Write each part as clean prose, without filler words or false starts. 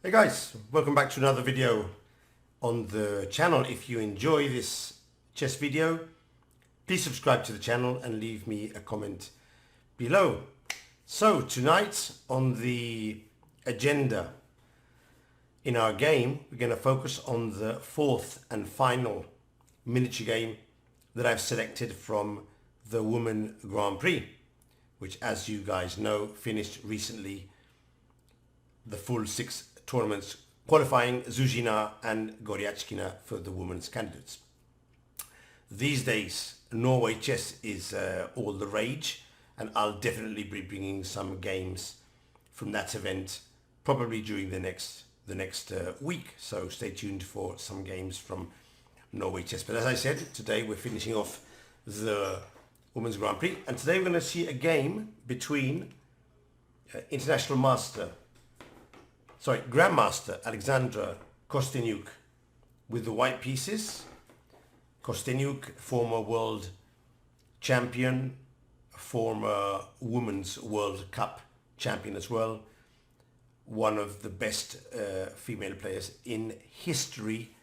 Hey guys, welcome back to another video on the channel. If you enjoy this chess video, please subscribe to the channel and leave me a comment below. So tonight on the agenda in our game, we're going to focus on the fourth and final miniature game that I've selected from the Women Grand Prix, which, as you guys know, finished recently, the full 6 tournaments qualifying Zuzina and Goryachkina for the women's candidates. These days Norway chess is all the rage, and I'll definitely be bringing some games from that event probably during the next week, so stay tuned for some games from Norway chess. But as I said, today we're finishing off the Women's Grand Prix, and today we're going to see a game between Grandmaster Alexandra Kosteniuk with the white pieces. Kosteniuk, former world champion, former Women's World Cup champion as well, one of the best female players in history,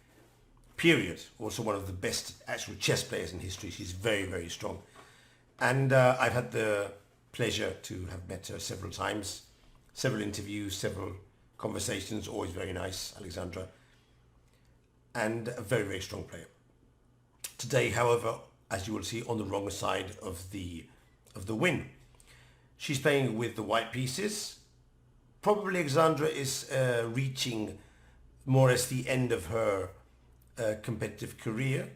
period. Also one of the best actual chess players in history. She's very, very strong. And I've had the pleasure to have met her several times, several interviews, several conversations. Always very nice, Alexandra, and a very, very strong player. Today, however, as you will see, on the wrong side of the win. She's playing with the white pieces. Probably Alexandra is reaching more or less the end of her competitive career.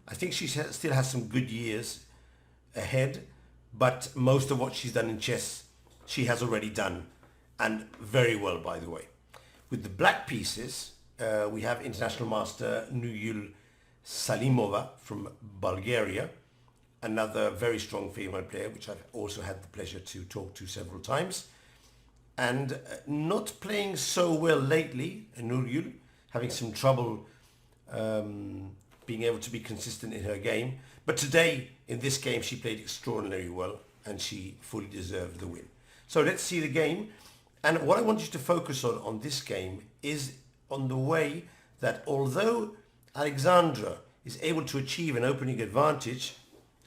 I think she still has some good years ahead, but most of what she's done in chess she has already done, and very well, by the way. With the black pieces, we have international master Nikiel Salimova from Bulgaria, another very strong female player, which I've also had the pleasure to talk to several times, and not playing so well lately. Nikiel having some trouble being able to be consistent in her game, but today in this game she played extraordinarily well and she fully deserved the win. So let's see the game. And what I want you to focus on this game is on the way that although Alexandra is able to achieve an opening advantage,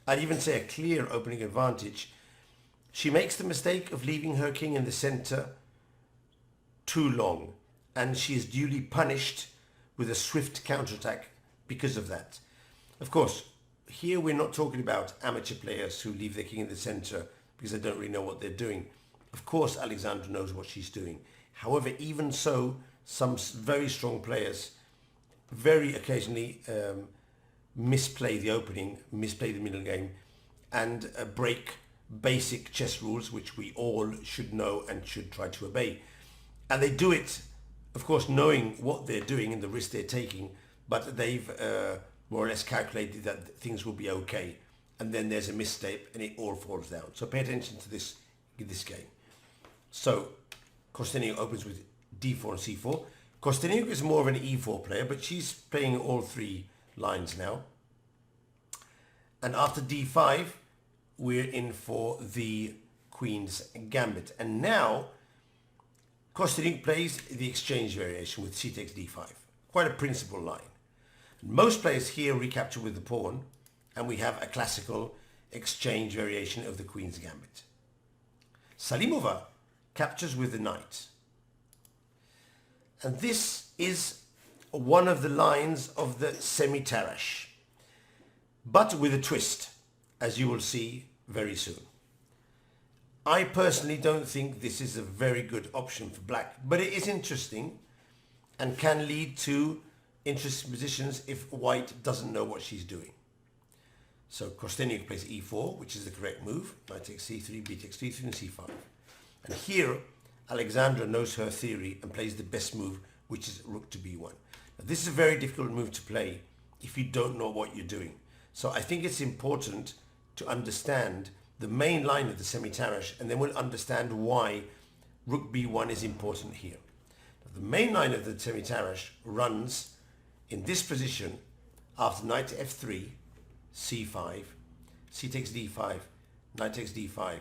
I'd even say a clear opening advantage, she makes the mistake of leaving her king in the center too long, and she is duly punished with a swift counterattack because of that. Of course, here we're not talking about amateur players who leave their king in the center because they don't really know what they're doing. Of course, Alexandra knows what she's doing. However, even so, some very strong players very occasionally misplay the opening, misplay the middle game, and break basic chess rules, which we all should know and should try to obey. And they do it, of course, knowing what they're doing and the risk they're taking, but they've more or less calculated that things will be okay. And then there's a misstep and it all falls down. So pay attention to this game. So Kosteniuk opens with d4 and c4. Kosteniuk is more of an e4 player, but she's playing all 3 lines now. And after d5, we're in for the Queen's Gambit. And now Kosteniuk plays the exchange variation with c takes d5. Quite a principled line. Most players here recapture with the pawn, and we have a classical exchange variation of the Queen's Gambit. Salimova captures with the knight. And this is one of the lines of the Semi-Tarrasch, but with a twist, as you will see very soon. I personally don't think this is a very good option for black, but it is interesting and can lead to interesting positions if white doesn't know what she's doing. So Kosteniuk plays e4, which is the correct move. Knight takes c3, b takes d3, and c5. And here, Alexandra knows her theory and plays the best move, which is rook to b1. Now, this is a very difficult move to play if you don't know what you're doing. So I think it's important to understand the main line of the Semi-Tarrasch, and then we'll understand why rook b1 is important here. Now, the main line of the Semi-Tarrasch runs in this position after knight to f3, c5, c takes d5, knight takes d5,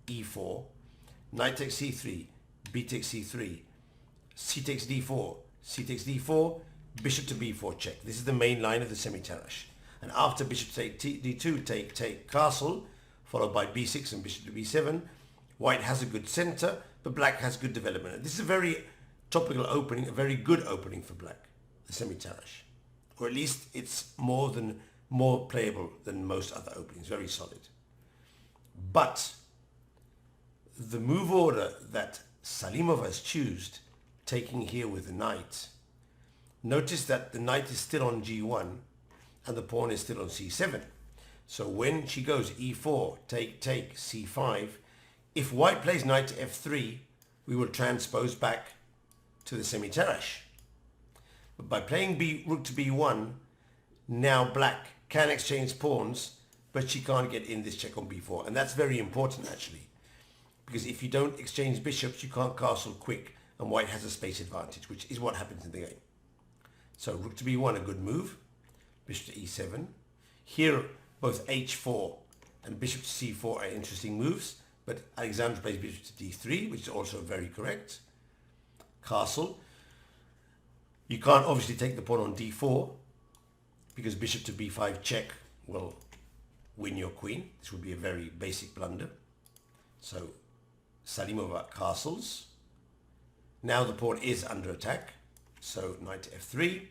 e4, knight takes c3, b takes c3, c takes d4, c takes d4, bishop to b4 check. This is the main line of the semi-Tarrasch. And after bishop to take d2, take castle, followed by b6 and bishop to b7. White has a good center, but black has good development. This is a very topical opening, a very good opening for black, the semi-Tarrasch. Or at least it's more playable than most other openings, very solid. But the move order that Salimova has chosen, taking here with the knight, notice that the knight is still on g1 and the pawn is still on c7. So when she goes e4, take, c5, if white plays knight to f3, we will transpose back to the semi-Tarrasch. But by playing rook to b1, now black can exchange pawns, but she can't get in this check on b4. And that's very important actually, because if you don't exchange bishops, you can't castle quick, and white has a space advantage, which is what happens in the game. So rook to b1, a good move. Bishop to e7. Here, both h4 and bishop to c4 are interesting moves, but Alexandra plays bishop to d3, which is also very correct. Castle. You can't obviously take the pawn on d4, because bishop to b5 check will win your queen. This would be a very basic blunder. So Salimova castles. Now the pawn is under attack, so knight to f3.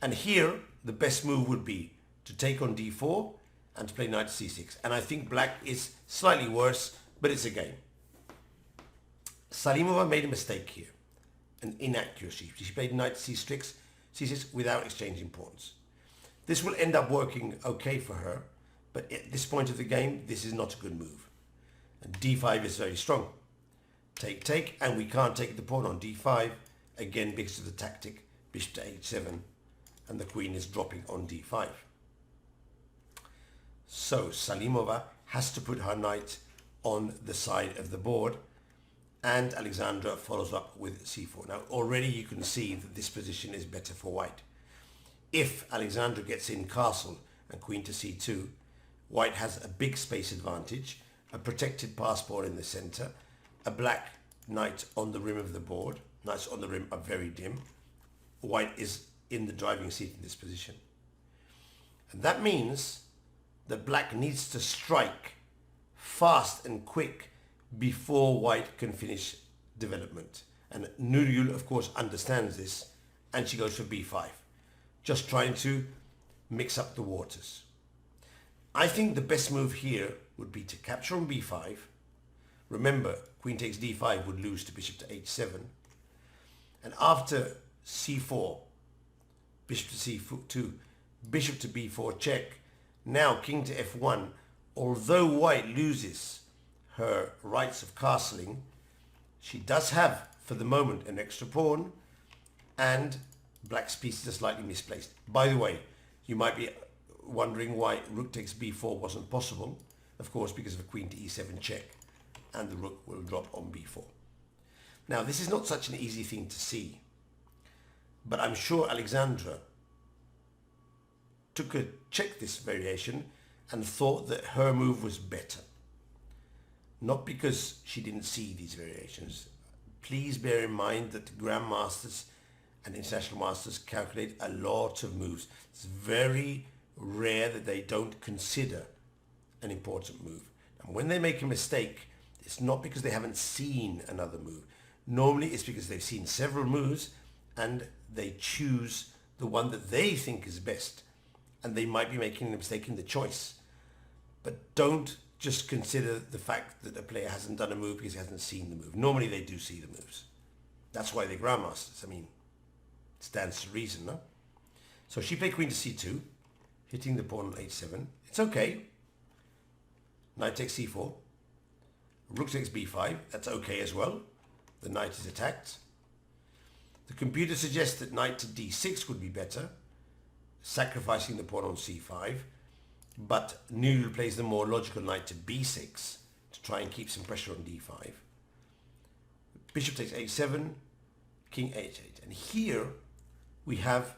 And here, the best move would be to take on d4 and to play knight to c6. And I think black is slightly worse, but it's a game. Salimova made a mistake here, an inaccuracy. She played knight to c6 without exchanging pawns. This will end up working okay for her, but at this point of the game, this is not a good move. And d5 is very strong. Take, and we can't take the pawn on d5, again because of the tactic, bishop to h7. And the queen is dropping on d5. So Salimova has to put her knight on the side of the board, and Alexandra follows up with c4. Now already you can see that this position is better for white. If Alexandra gets in castle and queen to c2, white has a big space advantage, a protected pass pawn in the center, a black knight on the rim of the board. Knights on the rim are very dim. White is in the driving seat in this position. And that means that black needs to strike fast and quick before white can finish development. And Nuriel, of course, understands this, and she goes for b5, just trying to mix up the waters. I think the best move here would be to capture on b5. Remember, queen takes d5 would lose to bishop to h7. And after c4, bishop to c2, bishop to b4 check. Now king to f1. Although white loses her rights of castling, she does have, for the moment, an extra pawn, and black's pieces are slightly misplaced. By the way, you might be wondering why rook takes b4 wasn't possible. Of course, because of a queen to e7 check, and the rook will drop on b4. Now, this is not such an easy thing to see, but I'm sure Alexandra checked this variation and thought that her move was better. Not because she didn't see these variations. Please bear in mind that grandmasters and international masters calculate a lot of moves. It's very rare that they don't consider an important move. And when they make a mistake, it's not because they haven't seen another move. Normally it's because they've seen several moves and they choose the one that they think is best, and they might be making a mistake in the choice. But don't just consider the fact that a player hasn't done a move because he hasn't seen the move. Normally they do see the moves. That's why they're grandmasters. I mean, it stands to reason, no? So she played queen to c2, hitting the pawn on h7. It's okay. Knight takes c4. Rook takes b5. That's okay as well. The knight is attacked. The computer suggests that knight to d6 would be better, sacrificing the pawn on c5. But Nuriel plays the more logical knight to b6 to try and keep some pressure on d5. Bishop takes h7, king h8. And here we have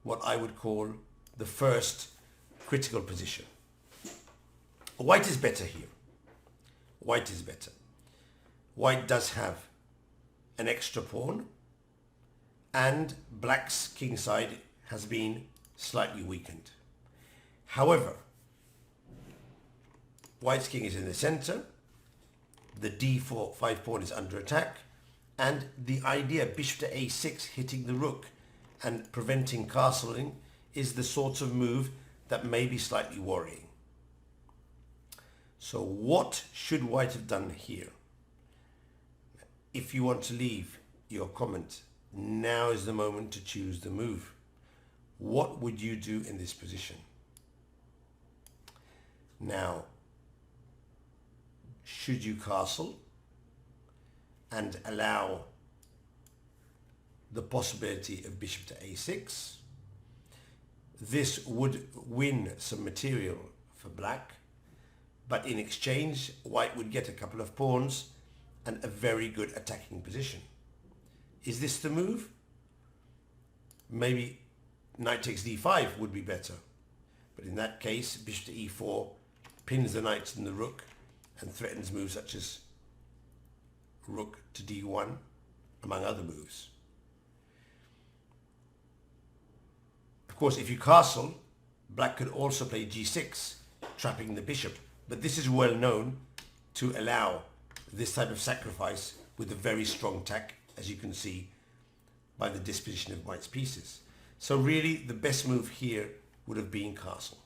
what I would call the first critical position. White is better here. White is better. White does have an extra pawn, and black's kingside has been slightly weakened. However, white's king is in the center, the d5 pawn is under attack, and the idea bishop to a6 hitting the rook and preventing castling is the sort of move that may be slightly worrying. So what should white have done here? If you want to leave your comment, now is the moment to choose the move. What would you do in this position? Now, should you castle and allow the possibility of bishop to a6? This would win some material for black, but in exchange white would get a couple of pawns and a very good attacking position. Is this the move? Maybe knight takes d5 would be better, but in that case bishop to e4 pins the knights and the rook and threatens moves such as rook to d1, among other moves. Of course, if you castle, black could also play g6, trapping the bishop, but this is well known to allow this type of sacrifice with a very strong attack, as you can see by the disposition of white's pieces. So really the best move here would have been castle.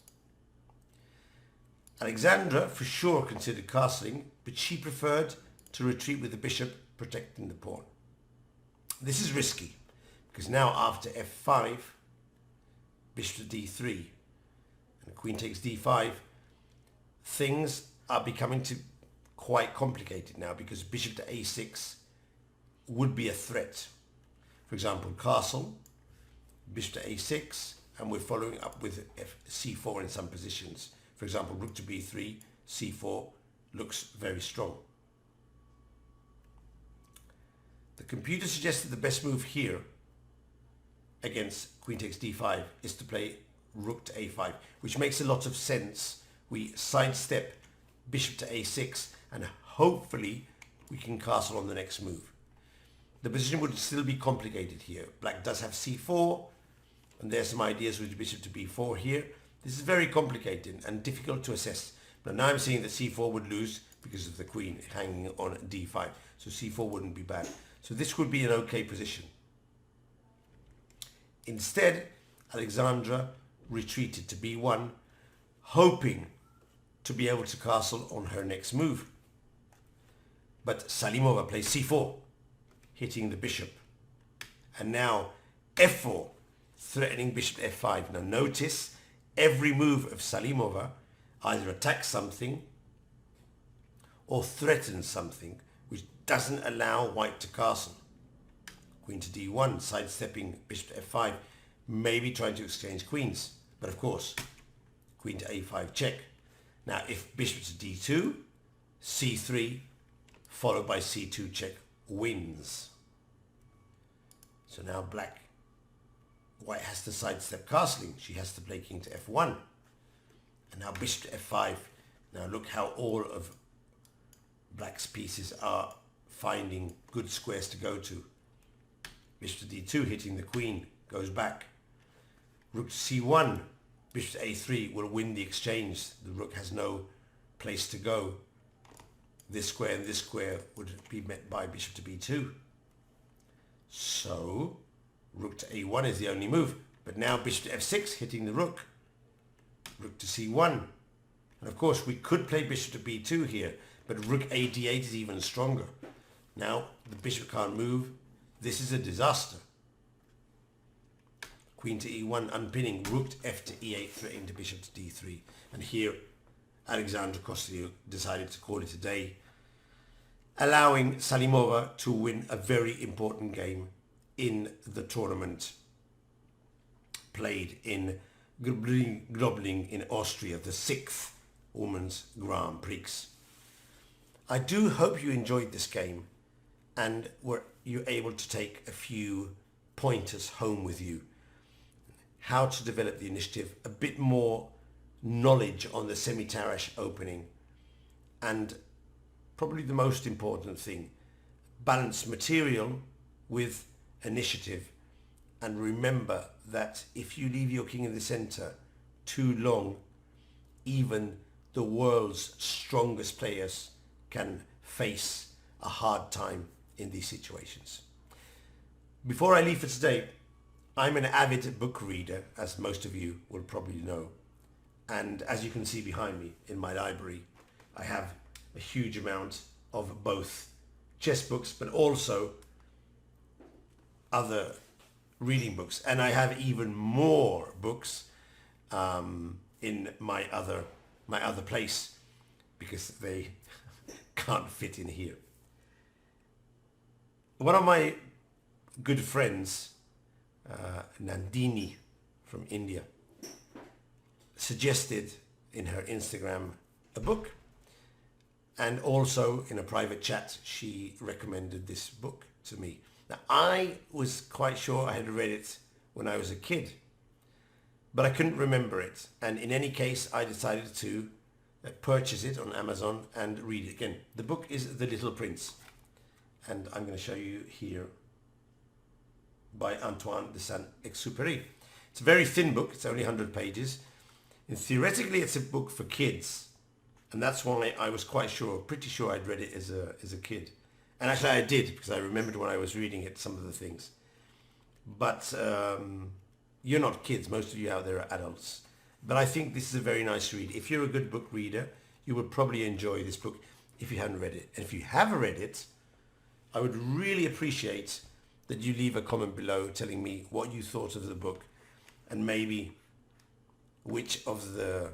Alexandra for sure considered castling, but she preferred to retreat with the bishop protecting the pawn. This is risky because now after f5, bishop to d3 and queen takes d5, things are becoming quite complicated now because bishop to a6 would be a threat. For example, castle, bishop to a6, and we're following up with c4 in some positions. For example, rook to b3, c4 looks very strong. The computer suggested the best move here against queen takes d5 is to play rook to a5, which makes a lot of sense. We sidestep bishop to a6 and hopefully we can castle on the next move. The position would still be complicated here. Black does have c4 and there's some ideas with bishop to b4 here. This is very complicated and difficult to assess. But now I'm seeing that c4 would lose because of the queen hanging on d5. So c4 wouldn't be bad. So this would be an okay position. Instead, Alexandra retreated to b1, hoping to be able to castle on her next move. But Salimova plays c4, hitting the bishop. And now f4, threatening bishop f5. Now notice every move of Salimova either attacks something or threatens something, which doesn't allow white to castle. Queen to d1, sidestepping bishop to f5, maybe trying to exchange queens. But of course, queen to a5 check. Now if bishop to d2, c3, followed by c2 check, wins. So now white has to sidestep castling. She has to play king to f1. And now bishop to f5. Now look how all of black's pieces are finding good squares to go to. Bishop to d2 hitting the queen, goes back. Rook to c1, bishop to a3 will win the exchange. The rook has no place to go. This square and this square would be met by bishop to b2. So rook to a1 is the only move. But now bishop to f6 hitting the rook. Rook to c1. And of course we could play bishop to b2 here, but rook a d8 is even stronger. Now the bishop can't move. This is a disaster. Queen to e1 unpinning, rook to f to e8 threatening to bishop to d3. And here Alexandra Kosteniuk decided to call it a day, allowing Salimova to win a very important game in the tournament played in Grobling in Austria, the 6th Women's Grand Prix. I do hope you enjoyed this game and were you able to take a few pointers home with you. How to develop the initiative, a bit more knowledge on the Semi-Tarrasch opening, and probably the most important thing, balance material with initiative, and remember that if you leave your king in the center too long, even the world's strongest players can face a hard time in these situations. Before I leave for today, I'm an avid book reader, as most of you will probably know. And as you can see behind me in my library, I have a huge amount of both chess books, but also other reading books. And I have even more books in my other place, because they can't fit in here. One of my good friends, Nandini from India, suggested in her Instagram a book, and also in a private chat she recommended this book to me. Now, I was quite sure I had read it when I was a kid, but I couldn't remember it, and in any case I decided to purchase it on Amazon and read it again. The book is The Little Prince, and I'm going to show you here, by Antoine de Saint-Exupéry. It's a very thin book, it's only 100 pages, and theoretically it's a book for kids, and that's why I was pretty sure I'd read it as a kid. And actually I did, because I remembered when I was reading it some of the things. But you're not kids, most of you out there are adults. But I think this is a very nice read. If you're a good book reader, you would probably enjoy this book if you hadn't read it. And if you have read it, I would really appreciate that you leave a comment below telling me what you thought of the book, and maybe which of the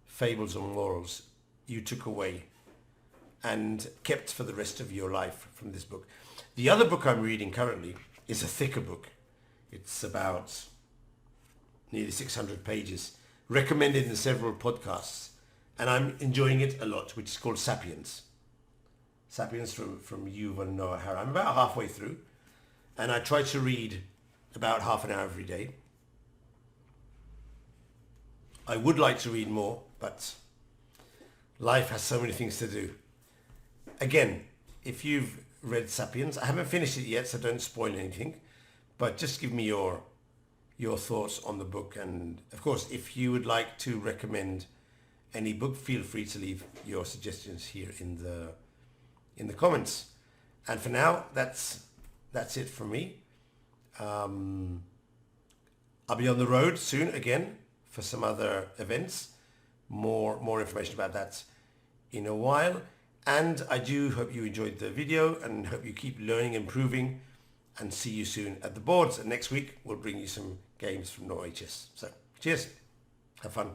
fables or morals you took away and kept for the rest of your life from this book. The other book I'm reading currently is a thicker book. It's about nearly 600 pages, recommended in several podcasts, and I'm enjoying it a lot, which is called Sapiens. Sapiens from Yuval Noah Harari. I'm about halfway through, and I try to read about half an hour every day. I would like to read more, but life has so many things to do. Again, if you've read Sapiens, I haven't finished it yet, so don't spoil anything, but just give me your thoughts on the book. And of course, if you would like to recommend any book, feel free to leave your suggestions here in the comments. And for now, that's it from me. I'll be on the road soon again for some other events. More information about that in a while. And I do hope you enjoyed the video, and hope you keep learning, improving, and see you soon at the boards. And next week we'll bring you some games from Norway Chess. So cheers, have fun.